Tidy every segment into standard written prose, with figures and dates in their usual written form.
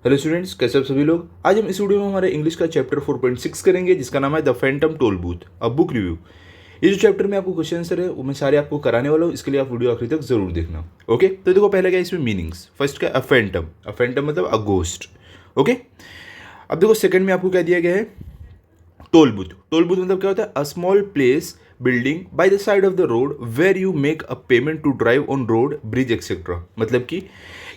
Hello students, कैसे आप सभी लोग। आज हम इस वीडियो में हमारे इंग्लिश का चैप्टर 4.6 करेंगे, जिसका नाम है the phantom toll booth a book review. ये जो चैप्टर में आपको क्वेश्चन आंसर है वो मैं सारे आपको कराने वाला हूँ, इसके लिए आप वीडियो आखिरी तक जरूर देखना। ओके, तो देखो पहले क्या इसमें मीनिंग्स। फर्स्ट क्या, अ फैंटम मतलब अ घोस्ट। ओके, अब देखो सेकंड में आपको क्या दिया गया है, टोल बूथ। टोल बूथ मतलब क्या होता है, a small place building by the side of the road where you make a payment to drive on road bridge etcetera. मतलब कि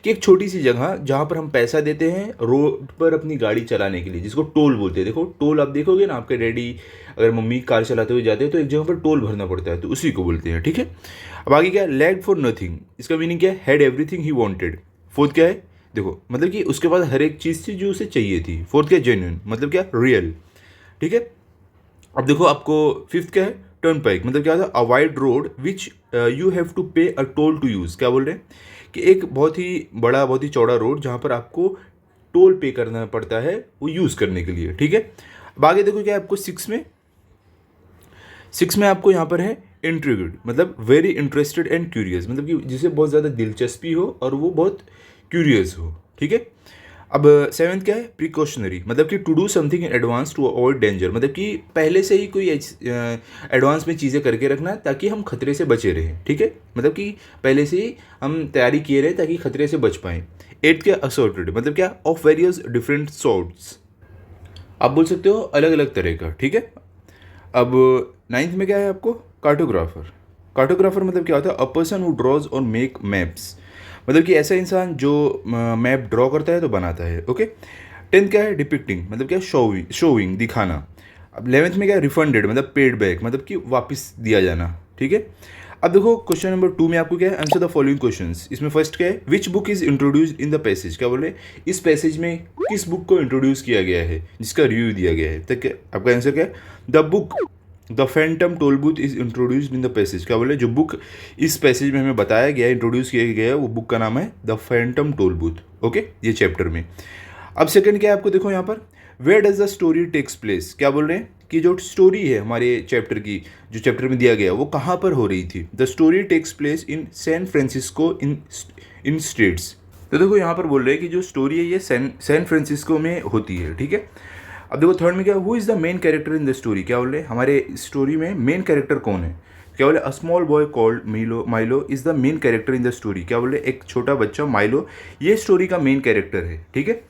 एक छोटी सी जगह जहाँ पर हम पैसा देते हैं रोड पर अपनी गाड़ी चलाने के लिए, जिसको टोल बोलते हैं। देखो टोल आप देखोगे ना, आपके डैडी अगर मम्मी कार चलाते हुए जाते हैं तो एक जगह पर टोल भरना पड़ता है, तो उसी को बोलते हैं। ठीक है, अब आगे क्या है, लैग फॉर नथिंग। इसका मीनिंग क्या है, had everything he wanted. Fourth क्या है, देखो मतलब कि उसके पास हर एक चीज़ थी जो उसे चाहिए थी। फोर्थ क्या, जेन्युइन मतलब क्या, रियल। ठीक है, अब देखो आपको फिफ्थ क्या है, टर्न पाइक मतलब क्या होता है, a wide road which you have to pay a toll to use. क्या बोल रहे हैं कि एक बहुत ही बड़ा, बहुत ही चौड़ा रोड जहाँ पर आपको टोल पे करना पड़ता है वो यूज़ करने के लिए। ठीक है, अब आगे देखो क्या है आपको सिक्स में आपको यहाँ पर है इंट्रिग्ड मतलब वेरी इंटरेस्टेड एंड क्यूरियस, मतलब कि जिसे बहुत ज़्यादा दिलचस्पी हो और वो बहुत क्यूरियस हो। ठीक है, अब सेवेंथ क्या है, प्रिकॉशनरी मतलब कि to do something in advance to avoid danger, मतलब कि पहले से ही कोई एडवांस में चीज़ें करके रखना ताकि हम खतरे से बचे रहें। ठीक है, मतलब कि पहले से ही हम तैयारी किए रहें ताकि खतरे से बच पाएँ। एट्थ क्या, असॉर्टेड मतलब क्या, ऑफ वेरियस डिफरेंट सॉर्ट्स, आप बोल सकते हो अलग अलग तरह का। ठीक है, अब नाइन्थ में क्या है आपको, कार्टोग्राफर। कार्टोग्राफर मतलब क्या होता है, अ पर्सन हु ड्रॉज और मेक मैप्स, मतलब कि ऐसा इंसान जो मैप ड्रॉ करता है तो बनाता है। ओके, टेंथ क्या है, डिपिक्टिंग मतलब क्या, शोविंग दिखाना। अब 11th में क्या है, रिफंडेड मतलब पेड बैक मतलब कि वापस दिया जाना। ठीक है, अब देखो क्वेश्चन नंबर 2 में आपको क्या है, आंसर द फॉलोइंग क्वेश्चंस। इसमें फर्स्ट क्या है, which book is introduced in the passage. क्या बोल रहे हैं, इस पैसेज में किस बुक को इंट्रोड्यूस किया गया है जिसका रिव्यू दिया गया है। तक आपका आंसर क्या है, the book the phantom toll booth is introduced in the passage. क्या बोले, जो बुक इस पैसेज में हमें बताया गया है, इंट्रोड्यूस किया गया है, वो बुक का नाम है the phantom toll booth. Okay, ये चैप्टर में। अब सेकंड क्या है आपको, देखो यहाँ पर where does the story takes place. क्या बोल रहे हैं कि जो स्टोरी है हमारे चैप्टर की, जो चैप्टर में दिया गया वो कहाँ पर हो रही थी। The story takes place in San Francisco in States. तो देखो यहाँ पर बोल रहे हैं कि जो स्टोरी है ये सैन फ्रांसिस्को में होती है। ठीक है, अब देखो थर्ड में क्या, who is the main character in the story. क्या बोल रहे हैं, हमारे स्टोरी में मेन कैरेक्टर कौन है। क्या बोले, a small boy called Milo is the main character in the story. क्या बोले, एक छोटा बच्चा माइलो ये स्टोरी का मेन कैरेक्टर है। ठीक है,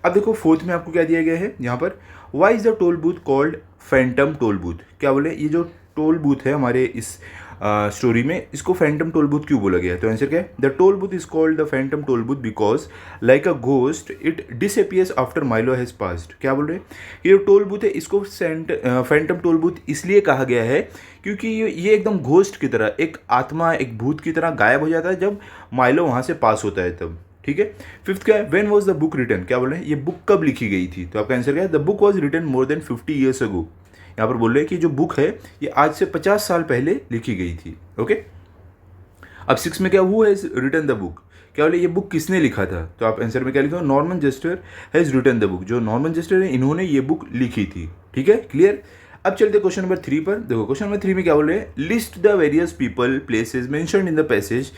अब देखो फोर्थ में आपको क्या दिया गया है यहाँ पर, why is the toll booth called phantom toll booth. क्या बोले, ये जो टोल बूथ है हमारे इस स्टोरी में, इसको फैंटम टोल बूथ क्यों बोला गया है। तो आंसर क्या है, the toll booth is called the phantom toll booth because like a ghost it disappears after Milo has passed. क्या बोल रहे हैं, ये जो टोल बूथ है इसको फैंटम टोल बूथ इसलिए कहा गया है क्योंकि ये एकदम घोस्ट की तरह, एक आत्मा, एक भूत की तरह गायब हो जाता है जब माइलो वहाँ से पास होता है तब। ठीक है, फिफ्थ क्या है, when was the book written. क्या बोल रहे हैं, ये बुक कब लिखी गई थी। तो आपका आंसर क्या है, the book was written more than 50 years ago. यहाँ पर बोल रहे हैं कि जो बुक है ये आज से 50 साल पहले लिखी गई थी। ओके, अब सिक्स में क्या, who has written the book. क्या बोले, ये बुक किसने लिखा था। तो आप आंसर में क्या लिखो, Norman Jester has written the book. जो नॉर्मन जेस्टर है इन्होंने ये बुक लिखी थी। ठीक है, क्लियर। अब चलते क्वेश्चन नंबर 3 पर। देखो क्वेश्चन नंबर 3 में क्या बोल रहे हैं, list the various people places mentioned in the passage.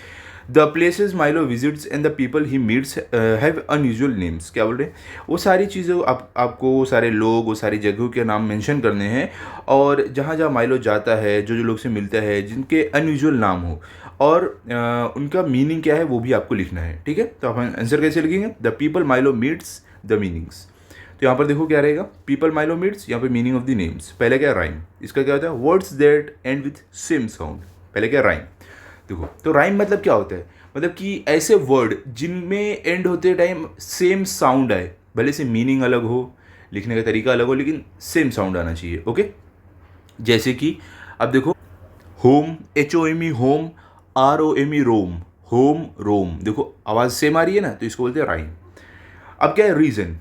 The places Milo visits and the people he meets have unusual names. क्या बोल रहे हैं, वो सारी चीज़ें आपको वो सारे लोग, वो सारी जगहों के नाम मेंशन करने हैं, और जहाँ जहाँ माइलो जाता है, जो जो लोग से मिलता है, जिनके अनयूजुअल नाम हो, और उनका मीनिंग क्या है वो भी आपको लिखना है। ठीक है, तो आप आंसर कैसे लिखेंगे, the people Milo meets the meanings. तो यहाँ पर देखो क्या रहेगा, पीपल माइलो मीट्स, यहाँ पे मीनिंग ऑफ द नेम्स। पहले क्या, राइम। इसका क्या होता है, words that and with same sound. पहले क्या, राइम। देखो तो राइम मतलब क्या होता है, मतलब कि ऐसे वर्ड जिनमें एंड होते टाइम सेम साउंड आए, भले से मीनिंग अलग हो, लिखने का तरीका अलग हो, लेकिन सेम साउंड आना चाहिए। ओके, जैसे कि अब देखो, होम, HOME होम, ROME रोम, होम रोम। देखो आवाज़ सेम आ रही है ना, तो इसको बोलते हैं राइम। अब क्या है, रीज़न।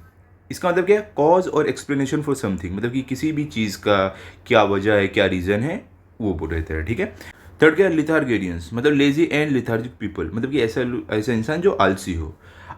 इसका मतलब क्या है, कॉज और एक्सप्लेनेशन फॉर समथिंग, मतलब कि किसी भी चीज़ का क्या वजह है, क्या रीज़न है, वो बोल रहे थे। ठीक है, थर्ड क्या है, लिथार्गेरियंस मतलब लेजी एंड लिथार्जिक पीपल, मतलब कि ऐसा ऐसा इंसान जो आलसी हो।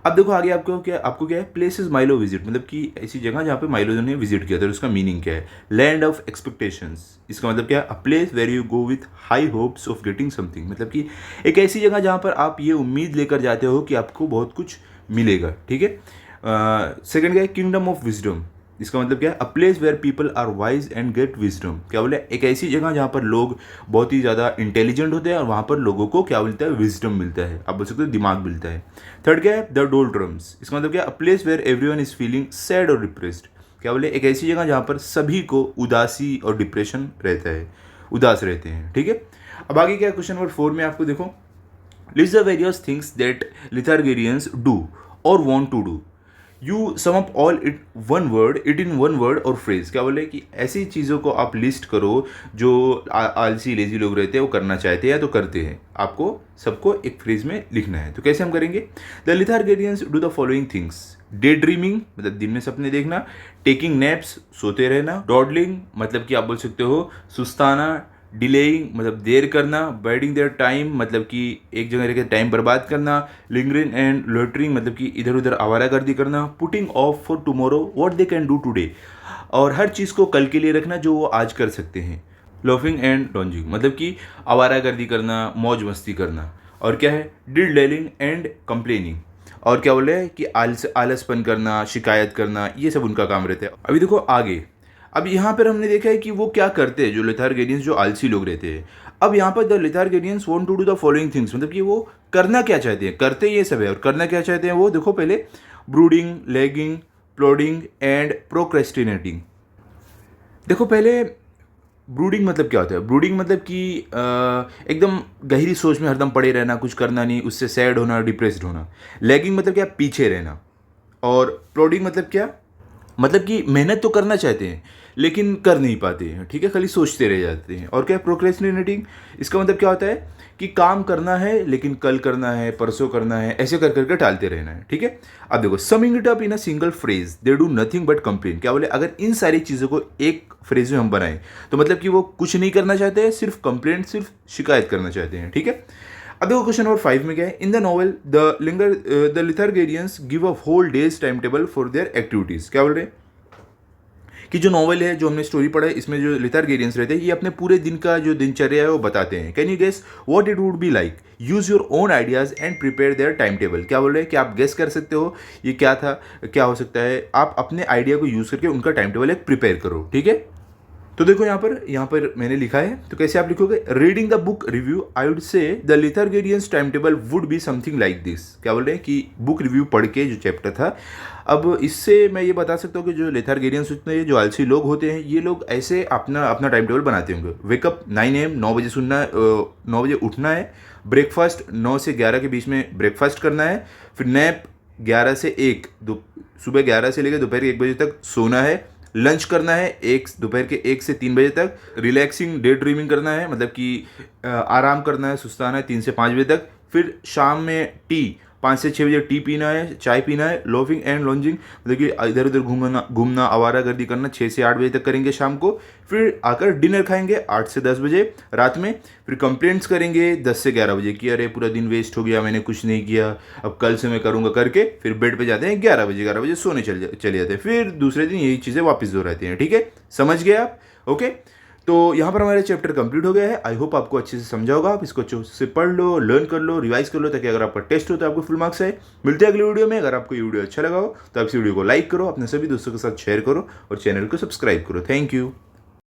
अब देखो आगे आपको क्या है, प्लेसेस माइलो विजिट, मतलब कि ऐसी जगह जहाँ पे माइलो ने विजिट किया था, उसका मीनिंग क्या है, लैंड ऑफ एक्सपेक्टेशंस। इसका मतलब क्या है, a place where you go with high hopes of getting something, मतलब कि एक ऐसी जगह जहाँ पर आप ये उम्मीद लेकर जाते हो कि आपको बहुत कुछ मिलेगा। ठीक है, सेकंड क्या है, किंगडम ऑफ विजडम। इसका मतलब क्या है, a place where people are wise and get wisdom. क्या बोले, एक ऐसी जगह जहाँ पर लोग बहुत ही ज़्यादा इंटेलिजेंट होते हैं और वहाँ पर लोगों को क्या मिलता है, विजडम मिलता है, आप बोल सकते हो दिमाग मिलता है। थर्ड क्या है, द डोल्ट्रम्स। इसका मतलब क्या है, a place where everyone is feeling sad और डिप्रेस्ड। क्या बोले, एक ऐसी जगह जहाँ पर सभी को उदासी और डिप्रेशन रहता है, उदास रहते हैं। ठीक है, अब आगे क्या है, क्वेश्चन नंबर 4 में आपको देखो, list the various things that Lethargarians do or want to do, you sum up all it in one word or phrase. क्या बोले कि ऐसी चीज़ों को आप लिस्ट करो जो आलसी लेजी लोग रहते हैं वो करना चाहते हैं या तो करते हैं, आपको सबको एक फ्रेज में लिखना है। तो कैसे हम करेंगे, the Lethargarians do the following things, daydreaming मतलब दिन में सपने देखना, टेकिंग नैप्स सोते रहना, डॉडलिंग मतलब कि आप बोल सकते हो सुस्ताना, डिलेइंग मतलब देर करना, बाइडिंग देयर टाइम मतलब कि एक जगह रह के टाइम बर्बाद करना, लिंगरिंग एंड लोटरिंग मतलब कि इधर उधर आवारागर्दी करना, putting of for tomorrow what they can do today, और हर चीज़ को कल के लिए रखना जो वो आज कर सकते हैं, लोफिंग एंड लॉन्जिंग मतलब कि आवारागर्दी करना, मौज मस्ती करना, और क्या है, डिल एंड कंप्लेनिंग, और क्या बोले कि आलसपन करना, शिकायत करना, ये सब उनका काम रहता है। अभी देखो आगे, अब यहाँ पर हमने देखा है कि वो क्या करते हैं जो लिथार्गेरियंस, जो आलसी लोग रहते हैं। अब यहाँ पर the Lethargarians want to do the following things मतलब कि वो करना क्या चाहते हैं, करते ये सब है और करना क्या चाहते हैं वो देखो, पहले ब्रूडिंग, लैगिंग, प्लॉडिंग एंड प्रोक्रेस्टिनेटिंग। देखो पहले ब्रूडिंग मतलब क्या होता है, ब्रूडिंग मतलब कि एकदम गहरी सोच में हरदम पड़े रहना, कुछ करना नहीं, उससे सैड होना, डिप्रेस्ड होना। लैगिंग मतलब क्या, पीछे रहना। और प्लॉडिंग मतलब क्या, मतलब कि मेहनत तो करना चाहते हैं लेकिन कर नहीं पाते हैं, ठीक है, खाली सोचते रह जाते हैं। और क्या है, प्रोक्रेस्टिनेटिंग, इसका मतलब क्या होता है कि काम करना है लेकिन कल करना है, परसों करना है, ऐसे कर करके टालते रहना है। ठीक है, अब देखो, summing it up in a single phrase, they do nothing but complain. क्या बोले, अगर इन सारी चीज़ों को एक फ्रेज में हम बनाएं तो मतलब कि वो कुछ नहीं करना चाहते हैं, सिर्फ कंप्लेंट, सिर्फ शिकायत करना चाहते हैं। ठीक है, अब देखो क्वेश्चन नंबर 5 में क्या है, in the novel the Lethargarians give a whole day's time table for their activities. क्या बोल रहे हैं कि जो नॉवल है, जो हमने स्टोरी पढ़ा है, इसमें जो लिथार्गेरियंस रहते हैं ये अपने पूरे दिन का जो दिनचर्या है वो बताते हैं। Can you guess what it would be like, use your own ideas and prepare their time table. क्या बोल रहे हैं कि आप गेस कर सकते हो ये क्या था, क्या हो सकता है, आप अपने आइडिया को यूज करके उनका टाइम टेबल एक प्रिपेयर करो। ठीक है, तो देखो यहाँ पर मैंने लिखा है, तो कैसे आप लिखोगे, reading the book review I would say the Lethargarians time table would be something like this. क्या बोल रहे हैं कि बुक रिव्यू पढ़ के जो चैप्टर था, अब इससे मैं ये बता सकता हूँ कि जो लिथार्गेरियंस होते हैं, जो आलसी लोग होते हैं, ये लोग ऐसे अपना अपना टाइम टेबल बनाते होंगे। वेकअप 9 AM, 9 बजे सुनना है, 9 बजे उठना है, ब्रेकफास्ट 9 से 11 के बीच में ब्रेकफास्ट करना है, फिर नैप 11 से 1, सुबह 11 से लेकर दोपहर के 1 बजे तक सोना है, लंच करना है दोपहर के 1 से 3 बजे तक, रिलैक्सिंग डे ड्रीमिंग करना है मतलब कि आराम करना है, सुस्ताना है 3 से 5 बजे तक, फिर शाम में टी 5 से 6 बजे टी पीना है, चाय पीना है, लोफिंग एंड लॉन्जिंग मतलब कि इधर उधर घूमना आवारागर्दी करना 6 से 8 बजे तक करेंगे शाम को, फिर आकर डिनर खाएंगे 8 से 10 बजे रात में, फिर कंप्लेंट्स करेंगे 10 से 11 बजे कि अरे पूरा दिन वेस्ट हो गया, मैंने कुछ नहीं किया, अब कल से मैं करूँगा करके, फिर बेड पे जाते हैं 11 बजे सोने चले जाते हैं, फिर दूसरे दिन यही चीज़ें वापस दोहराती हैं। ठीक है, समझ गए आप? ओके, तो यहाँ पर हमारे चैप्टर कंप्लीट हो गया है। आई होप आपको अच्छे से समझा होगा, आप इसको अच्छे से पढ़ लो, लर्न कर लो, रिवाइज कर लो, ताकि अगर आपका टेस्ट हो तो आपको फुल मार्क्स आए। मिलते हैं अगले वीडियो में। अगर आपको ये वीडियो अच्छा लगा हो तो आप इस वीडियो को लाइक करो, अपने सभी दोस्तों के साथ शेयर करो और चैनल को सब्सक्राइब करो। Thank you.